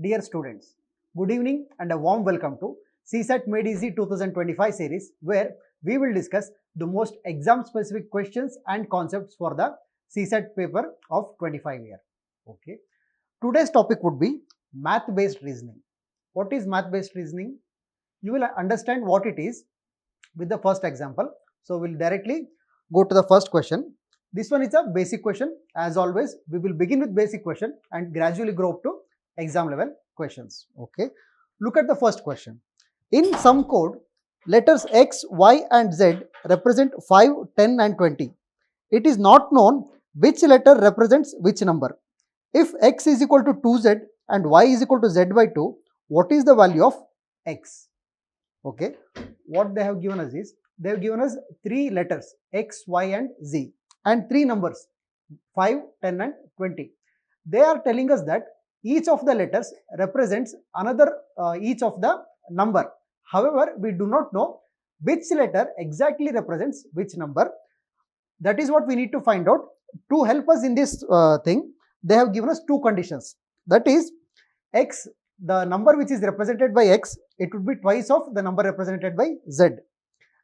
Dear students, good evening and a warm welcome to CSAT Made Easy 2025 series, where we will discuss the most exam specific questions and concepts for the CSAT paper of 25 year. Okay. Today's topic would be math based reasoning. What is math based reasoning? You will understand what it is with the first example. So we'll directly go to the first question. This one is a basic question. As always, we will begin with basic question and gradually grow up to exam level questions. Okay. Look at the first question. In some code, letters X, Y and Z represent 5, 10 and 20. It is not known which letter represents which number. If X is equal to 2Z and Y is equal to Z by 2, what is the value of X? Okay. What they have given us is, they have given us 3 letters X, Y and Z and 3 numbers 5, 10 and 20. They are telling us that each of the letters represents another each of the number. However, we do not know which letter exactly represents which number. That is what we need to find out. To help us in this thing, they have given us 2 conditions. That is, X, the number which is represented by X, it would be twice of the number represented by Z.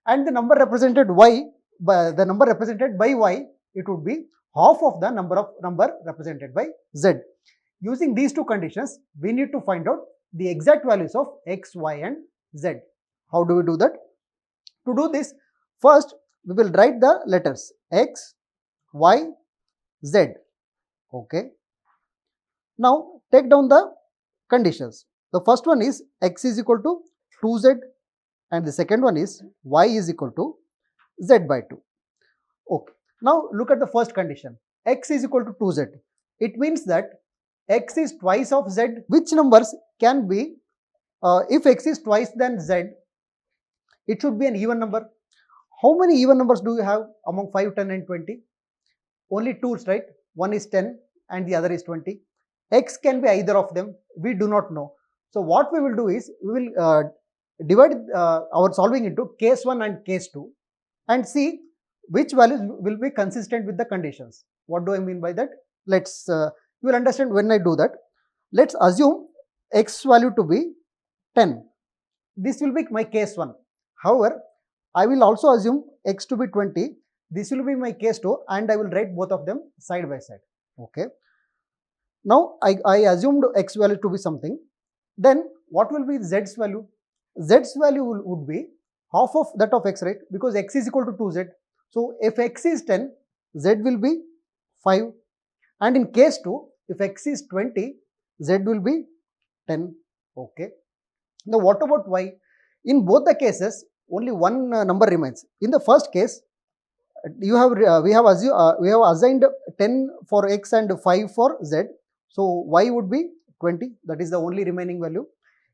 And the number represented Y, the number represented by Y, it would be half of the number represented by Z. Using these 2 conditions, we need to find out the exact values of X, Y and Z. How do we do that? To do this, first we will write the letters X, Y, Z. Okay. Now take down the conditions. The first one is X is equal to 2Z and the second one is Y is equal to Z by 2. Okay. Now look at the first condition. X is equal to 2Z. It means that X is twice of Z. Which numbers can be, if X is twice than Z, it should be an even number. How many even numbers do you have among 5, 10 and 20? Only 2, right? One is 10 and the other is 20. X can be either of them. We do not know. So what we will do is, we will divide our solving into case 1 and case 2 and see which values will be consistent with the conditions. What do I mean by that? Let's you will understand when I do that. Let's assume X value to be 10. This will be my case 1. However, I will also assume X to be 20. This will be my case 2 and I will write both of them side by side. Okay. Now I assumed X value to be something. Then what will be Z's value? Z's value would be half of that of X, right? Because X is equal to 2Z. So if X is 10, Z will be 5. And in case 2, if X is 20, Z will be 10. Okay. Now what about Y? In both the cases, only one number remains. In the first case, we have assigned 10 for X and 5 for Z. So Y would be 20. That is the only remaining value.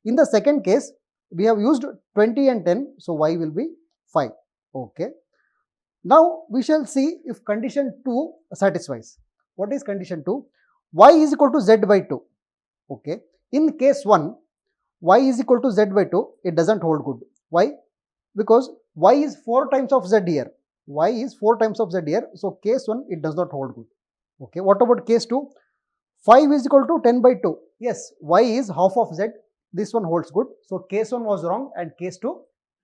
In the second case, we have used 20 and 10. So Y will be 5. Okay. Now we shall see if condition 2 satisfies. What is condition 2? Y is equal to Z by 2. Okay. In case 1, Y is equal to Z by 2. It doesn't hold good. Why? Because Y is 4 times of Z here. Y is 4 times of Z here. So case 1, it does not hold good. Okay. What about case 2? 5 is equal to 10 by 2. Yes, Y is half of Z. This one holds good. So case 1 was wrong and case 2,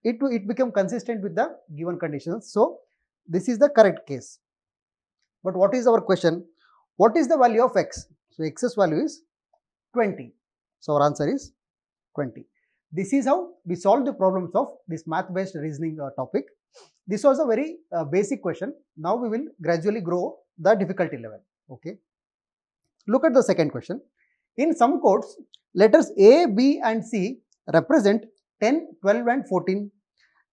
it became consistent with the given conditions. So this is the correct case. But what is our question? What is the value of X? So X's value is 20. So our answer is 20. This is how we solve the problems of this math based reasoning topic. This was a very basic question. Now we will gradually grow the difficulty level. Okay. Look at the second question. In some codes, letters A, B and C represent 10, 12 and 14.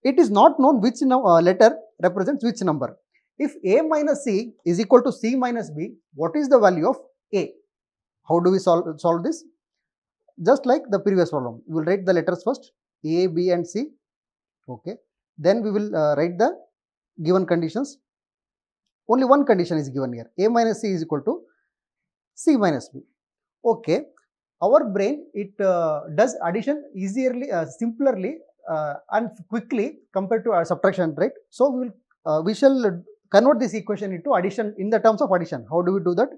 It is not known which letter represents which number. If A minus C is equal to C minus B, what is the value of A? How do we solve this? Just like the previous problem, we will write the letters first, A, B and C. Okay. Then we will write the given conditions. Only one condition is given here. A minus C is equal to C minus B. Okay. Our brain, it does addition easily, simplerly and quickly compared to subtraction, right? So we shall convert this equation into addition in the terms of addition. How do we do that?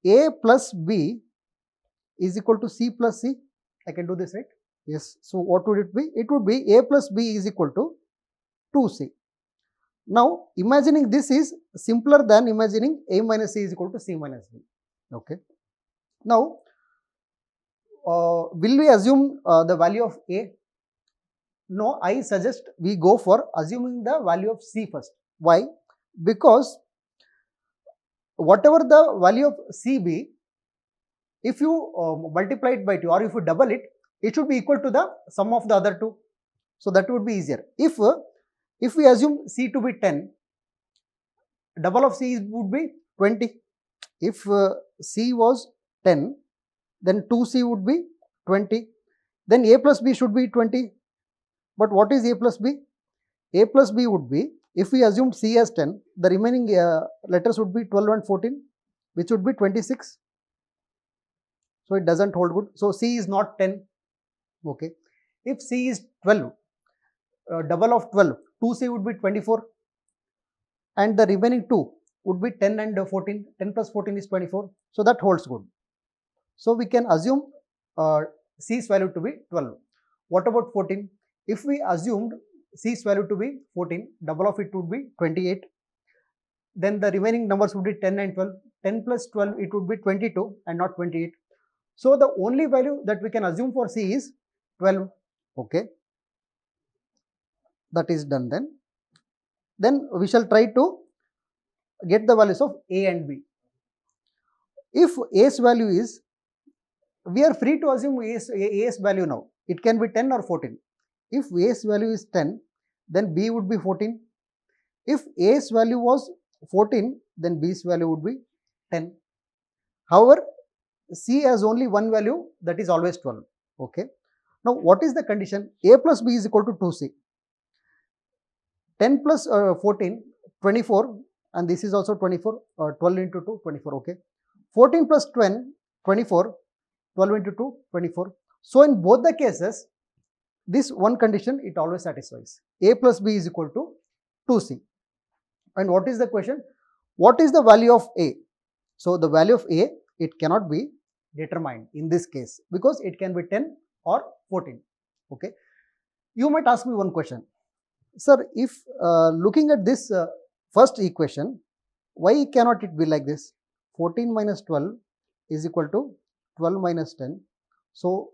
A plus B is equal to C plus C. I can do this, right? Yes. So what would it be? It would be A plus B is equal to 2C. Now, imagining this is simpler than imagining A minus C is equal to C minus B. Okay. Now, will we assume the value of A? No, I suggest we go for assuming the value of C first. Why? Because whatever the value of C be, if you multiply it by 2 or if you double it, it should be equal to the sum of the other two. So that would be easier. If we assume C to be 10, double of C would be 20. If C was 10, then 2C would be 20. Then A plus B should be 20. But what is A plus B? A plus B would be, if we assumed C as 10, the remaining letters would be 12 and 14, which would be 26. So it doesn't hold good. So C is not 10. Okay. If C is 12, double of 12, 2C would be 24. And the remaining two would be 10 and 14. 10 plus 14 is 24. So that holds good. So we can assume C's value to be 12. What about 14? If we assumed C's value to be 14, double of it would be 28. Then the remaining numbers would be 10 and 12. 10 plus 12, it would be 22 and not 28. So the only value that we can assume for C is 12. Okay. That is done then. Then we shall try to get the values of A and B. If A's value is, we are free to assume A's value now. It can be 10 or 14. If A's value is 10, then B would be 14. If A's value was 14, then B's value would be 10. However, C has only one value, that is always 12. Okay. Now, what is the condition? A plus B is equal to 2C. 10 plus 14, 24, and this is also 24, 12 into 2, 24, okay. 14 plus 12, 24, 12 into 2, 24. So, in both the cases, this one condition, it always satisfies. A plus B is equal to 2C. And what is the question? What is the value of A? So, the value of A, it cannot be determined in this case because it can be 10 or 14, okay. You might ask me one question. Sir, if looking at this first equation, why cannot it be like this? 14 minus 12 is equal to 12 minus 10. So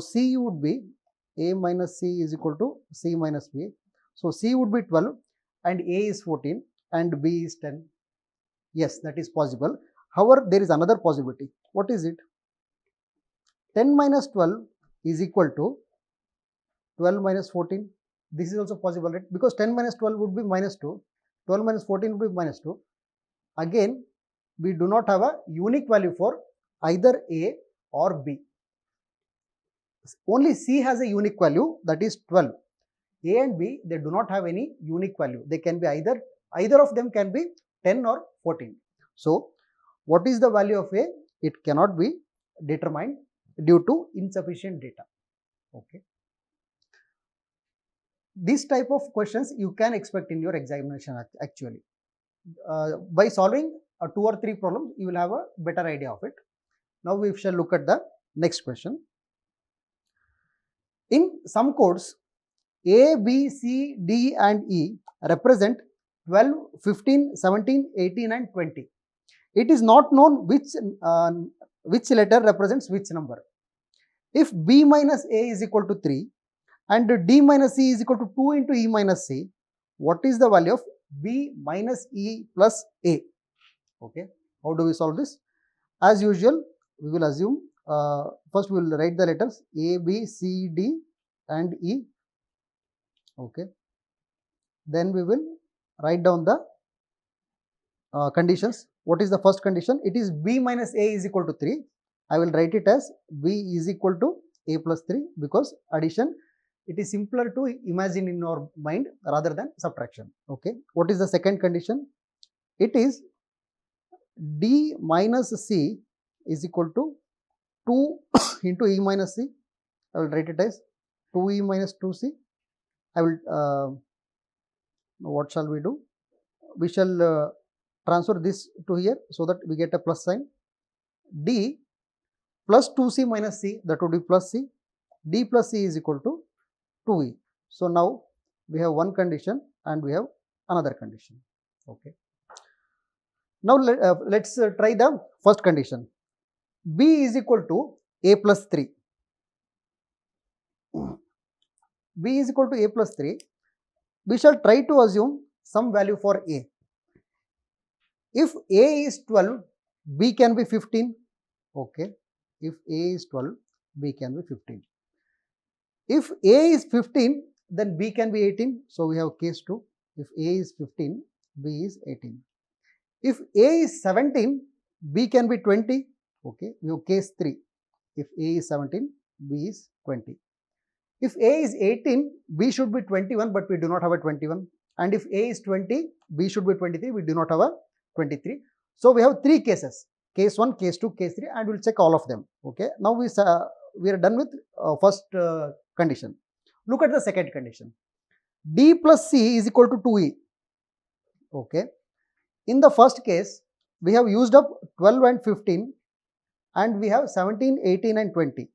C would be A minus C is equal to C minus B. So C would be 12 and A is 14 and B is 10. Yes, that is possible. However, there is another possibility. What is it? 10 minus 12 is equal to 12 minus 14. This is also possible, right? Because 10 minus 12 would be minus 2. 12 minus 14 would be minus 2. Again, we do not have a unique value for either A or B. Only C has a unique value, that is 12. A and B, they do not have any unique value. They can be either of them can be 10 or 14. So, what is the value of A? It cannot be determined due to insufficient data. Okay. This type of questions you can expect in your examination actually. By solving 2 or 3 problems, you will have a better idea of it. Now we shall look at the next question. In some codes, A, B, C, D and E represent 12, 15, 17, 18 and 20. It is not known which letter represents which number. If B minus A is equal to 3 and D minus C is equal to 2 into E minus C, what is the value of B minus E plus A? Okay, how do we solve this? As usual, we will assume, first we will write the letters A, B, C, D and E. Okay, then we will write down the conditions. What is the first condition? It is B minus A is equal to 3. I will write it as B is equal to A plus 3 because addition, it is simpler to imagine in our mind rather than subtraction. Okay. What is the second condition? It is D minus C is equal to 2 into E minus C. I will write it as 2E minus 2C. I will, what shall we do? We shall transfer this to here so that we get a plus sign. D plus 2c minus c, that would be plus c, d plus c is equal to 2e. So now we have one condition and we have another condition. Okay. Now let's try the first condition. B is equal to a plus 3. B is equal to a plus 3. We shall try to assume some value for a. If a is 12, b can be 15. Okay. If a is 12, b can be 15. If a is 15, then b can be 18. So we have case 2. If a is 15, b is 18. If a is 17, b can be 20. Okay. We have case 3. If a is 17, b is 20. If a is 18, b should be 21, but we do not have a 21. And if a is 20, b should be 23. We do not have a 23. So we have 3 cases. Case 1, case 2, case 3, and we will check all of them. Okay. Now we are done with first condition. Look at the second condition. D plus c is equal to 2e. Okay. In the first case, we have used up 12 and 15, and we have 17, 18 and 20.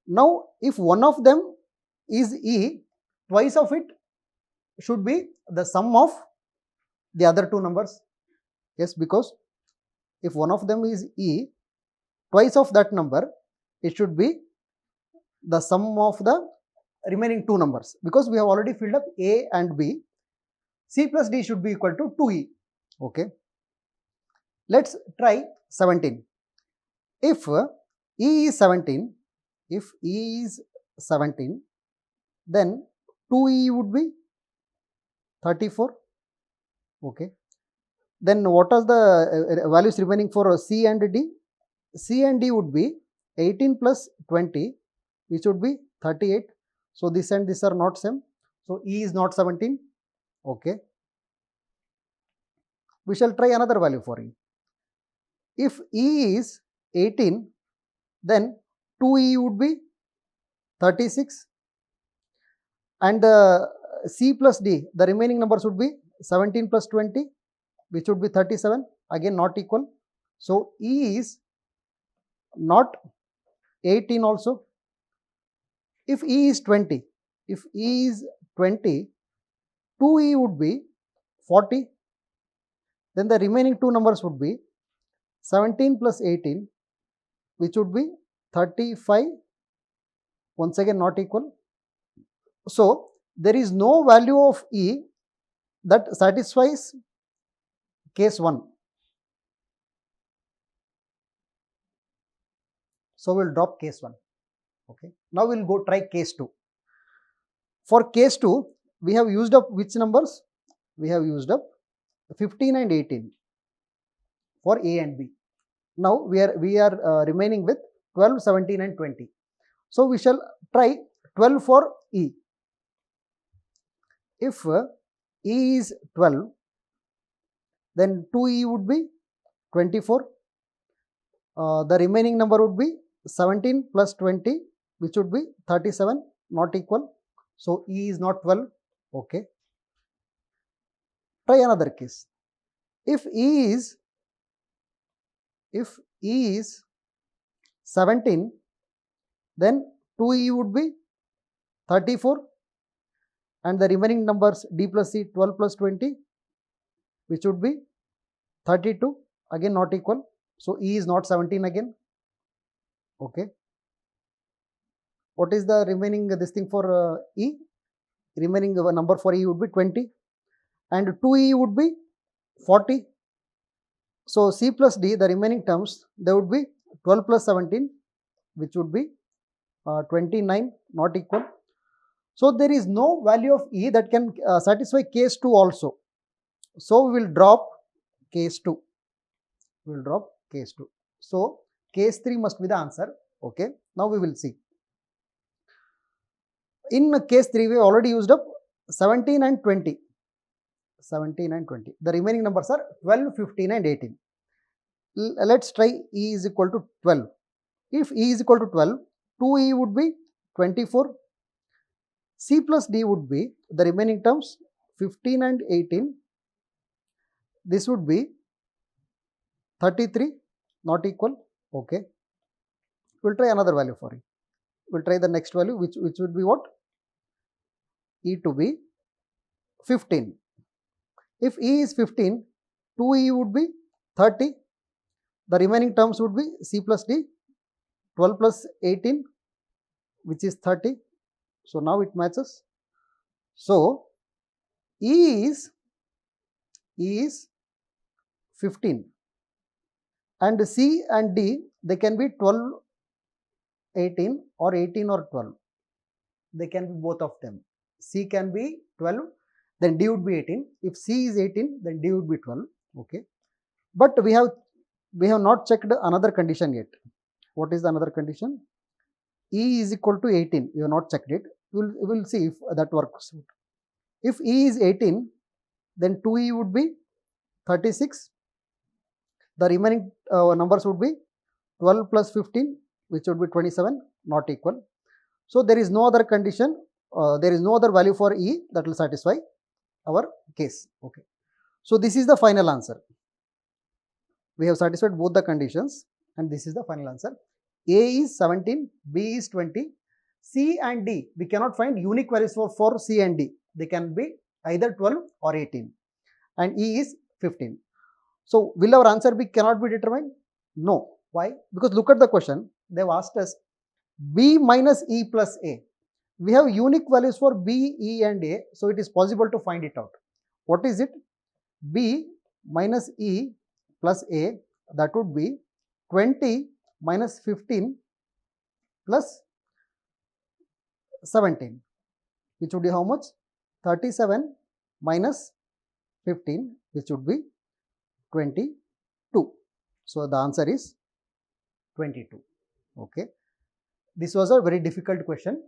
Now, if one of them is e, twice of it should be the sum of the other 2 numbers. Yes, because if one of them is e, twice of that number, it should be the sum of the remaining 2 numbers, because we have already filled up a and b. C plus d should be equal to 2e. Okay. Let's try 17. If e is 17, then 2e would be 34. Okay. Then what are the values remaining for c and d? C and d would be 18 plus 20, which would be 38. So this and this are not same. So e is not 17. Okay. We shall try another value for e. If e is 18, then 2e would be 36, and c plus d, the remaining numbers would be 17 plus 20, which would be 37, again not equal. So e is not 18 also. If e is 20, 2e would be 40. Then the remaining 2 numbers would be 17 plus 18, which would be 35, once again not equal. So there is no value of e that satisfies case 1. So we will drop case 1. Okay. Now we will go try case 2. For case 2, we have used up which numbers? We have used up 15 and 18 for a and b. Now we are remaining with 12, 17 and 20. So we shall try 12 for e. If e is 12, then 2e would be 24. The remaining number would be 17 plus 20, which would be 37, not equal. So e is not 12. Okay. Try another case. If e is 17, then 2e would be 34, and the remaining numbers d plus c 12 plus 20, which would be 32, again not equal. So e is not 17 again. Okay. What is the remaining this thing for e? Remaining number for e would be 20, and 2e would be 40. So c plus d, the remaining terms, they would be 12 plus 17, which would be 29, not equal. So there is no value of e that can satisfy case 2 also. So we will drop case 2. We will drop case 2. So case 3 must be the answer. Okay. Now we will see. In case 3, we have already used up 17 and 20. 17 and 20. The remaining numbers are 12, 15 and 18. Let's try e is equal to 12. If e is equal to 12, 2e would be 24. C plus d would be the remaining terms 15 and 18. This would be 33, not equal. Okay. We'll try another value for E. We'll try the next value, which would be what? E to be 15. If E is 15, 2E would be 30. The remaining terms would be C plus D, 12 plus 18, which is 30. So now it matches. So E is 15, and C and D, they can be 12, 18 or 18 or 12. They can be both of them. C can be 12, then D would be 18. If C is 18, then D would be 12. Okay. But we have not checked another condition yet. What is the another condition? E is equal to 18. We have not checked it. We will see if that works. If E is 18, then 2E would be 36. The remaining numbers would be 12 plus 15, which would be 27, not equal. So there is no other condition, there is no other value for E that will satisfy our case. Okay. So this is the final answer. We have satisfied both the conditions, and this is the final answer. A is 17, B is 20, C and D, we cannot find unique values for C and D. They can be either 12 or 18, and E is 15. So will our answer be cannot be determined? No. Why? Because look at the question. They have asked us B minus E plus A. We have unique values for B, E and A, so it is possible to find it out. What is it? B minus E plus A, that would be 20 minus 15 plus 17, which would be how much? 37 minus 15, which would be 22. So the answer is 22. Okay. This was a very difficult question.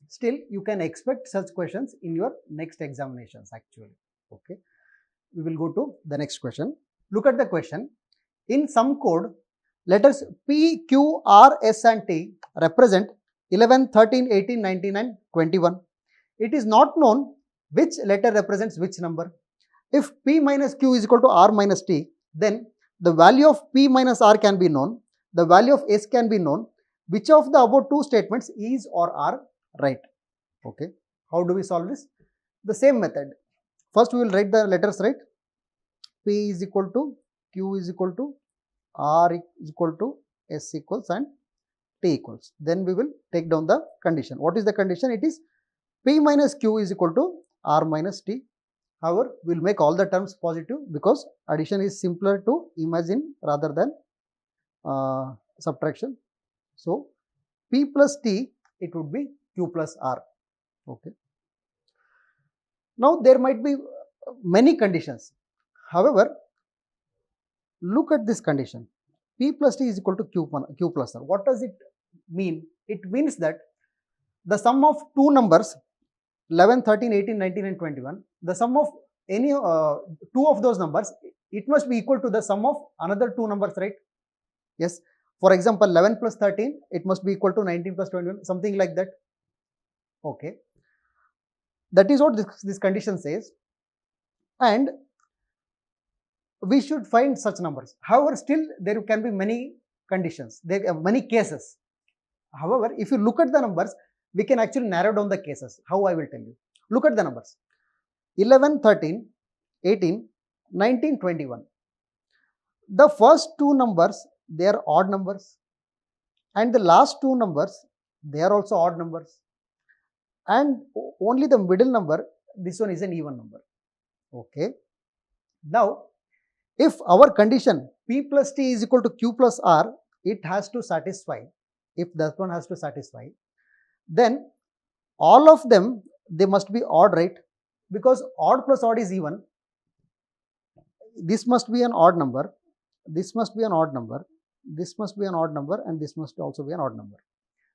Still, you can expect such questions in your next examinations actually. Okay. We will go to the next question. Look at the question. In some code, letters P, Q, R, S and T represent 11, 13, 18, 19 and 21. It is not known which letter represents which number. If P minus Q is equal to R minus T, then the value of P minus R can be known, the value of S can be known. Which of the above two statements is or are right? Okay. How do we solve this? The same method. First we will write the letters right. P is equal to, Q is equal to, R is equal to, S equals and T equals. Then we will take down the condition. What is the condition? It is P minus Q is equal to R minus T. However, we will make all the terms positive because addition is simpler to imagine rather than subtraction. So, P plus T, it would be Q plus R. Okay. Now, there might be many conditions. However, look at this condition. P plus T is equal to Q plus R. What does it mean? It means that the sum of two numbers 11, 13, 18, 19 and 21, the sum of any two of those numbers, it must be equal to the sum of another two numbers, right? Yes. For example, 11 plus 13, it must be equal to 19 plus 21, something like that. Okay. That is what this condition says. And we should find such numbers. However, still there can be many conditions, there are many cases. However, if you look at the numbers, we can actually narrow down the cases. How I will tell you. Look at the numbers. 11, 13, 18, 19, 21. The first two numbers, they are odd numbers. And the last two numbers, they are also odd numbers. And only the middle number, this one is an even number. Okay. Now, if our condition P plus T is equal to Q plus R, it has to satisfy. If that one has to satisfy, then all of them, they must be odd, right? Because odd plus odd is even. This must be an odd number, this must be an odd number, this must be an odd number, and this must also be an odd number.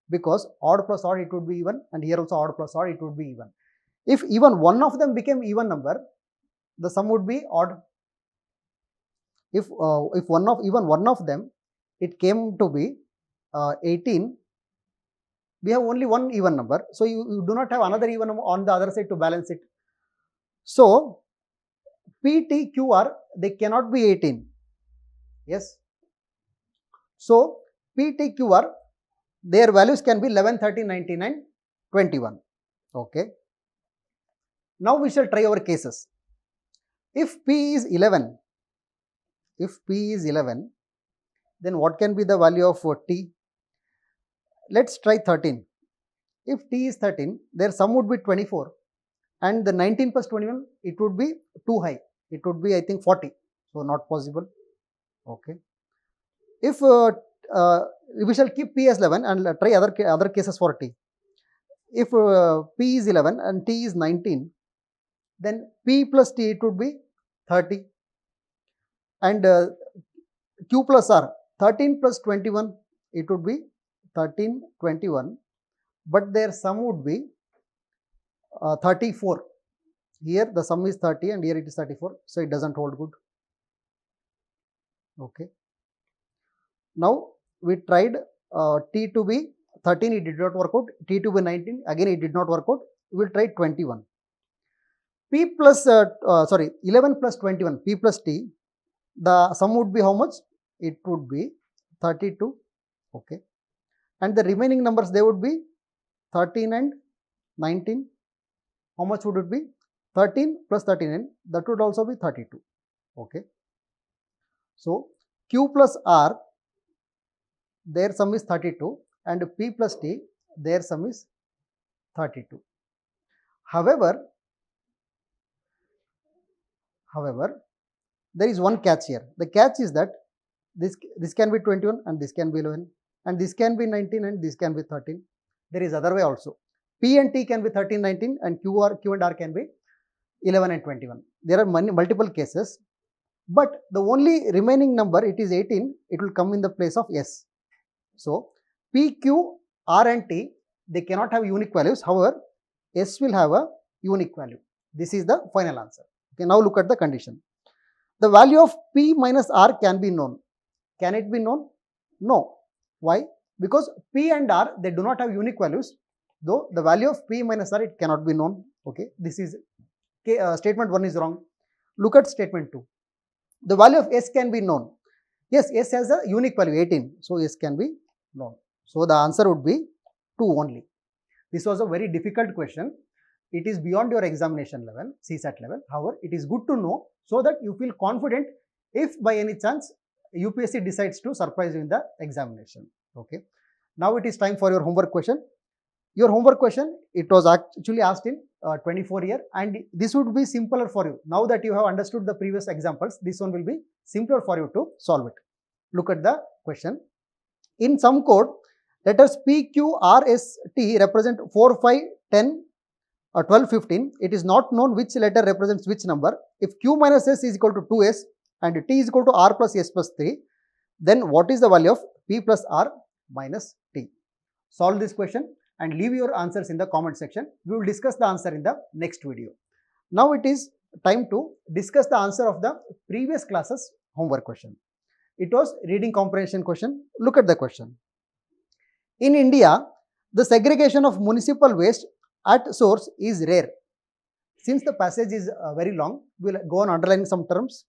Because odd plus odd, it would be even, and here also odd plus odd, it would be even. If even one of them became even number, the sum would be odd. If even one of them, it came to be 18, we have only one even number. So you do not have another even number on the other side to balance it. So P, T, Q, R, they cannot be 18. Yes. So P, T, Q, R, their values can be 11, 13, 19 and 21. Okay. Now we shall try our cases. If P is 11, then what can be the value of T? Let's try 13. If T is 13, their sum would be 24 and the 19 plus 21, it would be too high. It would be, I think, 40. So not possible. Okay. If we shall keep P as 11 and try other cases for T. If P is 11 and T is 19, then P plus T, it would be 30. And Q plus R, 13 plus 21, it would be 13, 21. But their sum would be 34. Here the sum is 30 and here it is 34. So it doesn't hold good. Okay. Now we tried T to be 13, it did not work out. T to be 19, again it did not work out. We will try 21. P plus 11 plus 21, P plus T, the sum would be how much? It would be 32. Okay. And the remaining numbers, they would be 13 and 19. How much would it be? 13 plus 39, that would also be 32. Okay. So Q plus R, their sum is 32 and P plus T, their sum is 32. However, there is one catch here. The catch is that this can be 21 and this can be 11 and this can be 19 and this can be 13. There is other way also. P and T can be 13, 19 and Q and R can be 11 and 21. There are multiple cases, but the only remaining number, it is 18, it will come in the place of S. So P, Q, R and T, they cannot have unique values. However, S will have a unique value. This is the final answer. Okay, now look at the condition. The value of P minus R can be known. Can it be known? No. Why? Because P and R, they do not have unique values. Though the value of P minus R, it cannot be known. Okay, this is statement 1 is wrong. Look at statement 2. The value of S can be known. Yes, S has a unique value 18. So S can be known. So the answer would be 2 only. This was a very difficult question. It is beyond your examination level, CSAT level. However, it is good to know so that you feel confident if by any chance UPSC decides to surprise you in the examination. Okay. Now it is time for your homework question. Your homework question, it was actually asked in 24 year and this would be simpler for you. Now that you have understood the previous examples, this one will be simpler for you to solve it. Look at the question. In some code, letters P, Q, R, S, T represent 4, 5, 10, 12, 15. It is not known which letter represents which number. If Q minus S is equal to 2S and T is equal to R plus S plus 3, then what is the value of P plus R minus T? Solve this question and leave your answers in the comment section. We will discuss the answer in the next video. Now it is time to discuss the answer of the previous classes homework question. It was reading comprehension question. Look at the question. In India, the segregation of municipal waste at source is rare. Since the passage is very long, we will go on underlining some terms.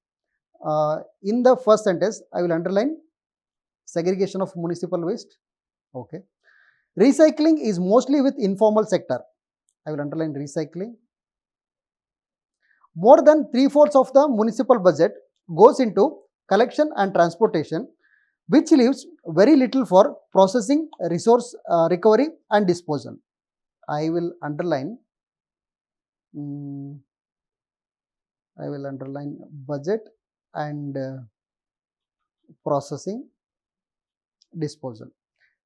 In the first sentence, I will underline segregation of municipal waste. Okay. Recycling is mostly with informal sector. I will underline recycling. More than 3/4 of the municipal budget goes into collection and transportation, which leaves very little for processing, resource recovery and disposal. I will underline budget and processing, disposal.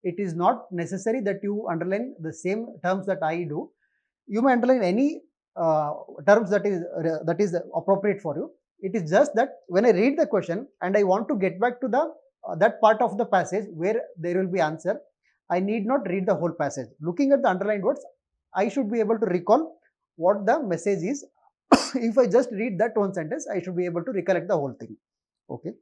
It is not necessary that you underline the same terms that I do. You may underline any terms that is appropriate for you. It is just that when I read the question and I want to get back to the that part of the passage where there will be answer, I need not read the whole passage. Looking at the underlined words, I should be able to recall what the message is. If I just read that one sentence, I should be able to recollect the whole thing. Okay.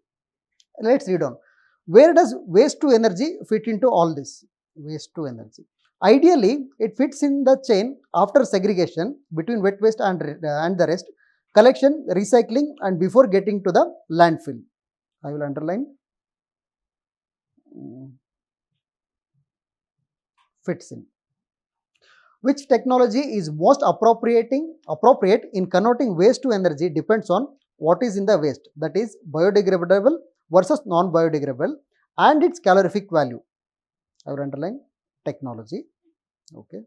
Let's read on. Where does waste to energy fit into all this? Waste to energy. Ideally, it fits in the chain after segregation between wet waste and the rest, collection, recycling and before getting to the landfill. I will underline fits in. Which technology is most appropriate in converting waste to energy depends on what is in the waste, that is biodegradable versus non-biodegradable, and its calorific value. I will underline technology. Okay.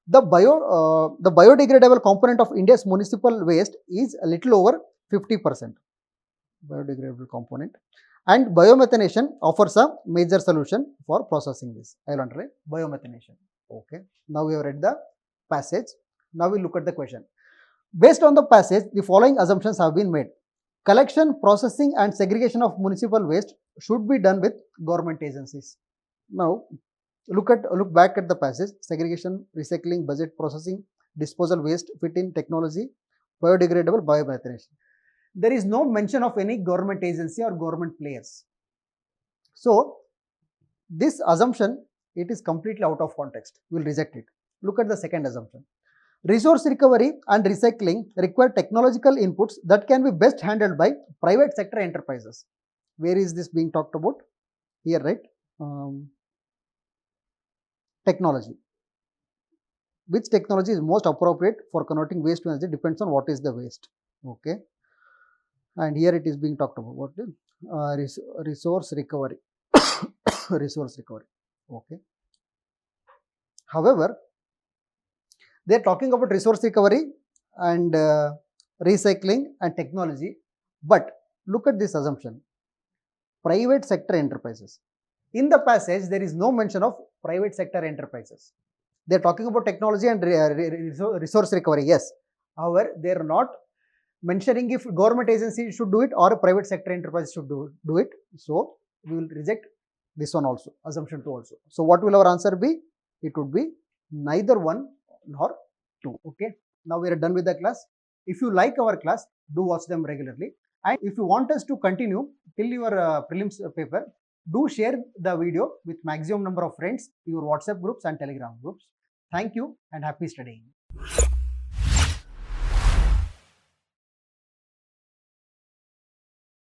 The biodegradable component of India's municipal waste is a little over 50%. Biodegradable component, and biomethanation offers a major solution for processing this. I will underline biomethanation. Okay. Now we have read the passage. Now we look at the question. Based on the passage, the following assumptions have been made. Collection, processing and segregation of municipal waste should be done with government agencies. Now look back at the passage. Segregation, recycling, budget, processing, disposal, waste, fit in, technology, biodegradable, biomethanation. There is no mention of any government agency or government players. So this assumption, it is completely out of context. We will reject it. Look at the second assumption. Resource recovery and recycling require technological inputs that can be best handled by private sector enterprises. Where is this being talked about? Here, right? Technology. Which technology is most appropriate for converting waste to energy depends on what is the waste. Okay. And here it is being talked about. What is resource recovery? Resource recovery. Okay. However, they are talking about resource recovery and recycling and technology. But look at this assumption. Private sector enterprises. In the passage, there is no mention of private sector enterprises. They are talking about technology and resource recovery. Yes. However, they are not mentioning if government agency should do it or a private sector enterprise should do it. So we will reject this one also, assumption 2 also. So what will our answer be? It would be neither 1 nor 2. Okay. Now we are done with the class. If you like our class, do watch them regularly. And if you want us to continue till your prelims paper, do share the video with maximum number of friends, your WhatsApp groups and Telegram groups. Thank you and happy studying.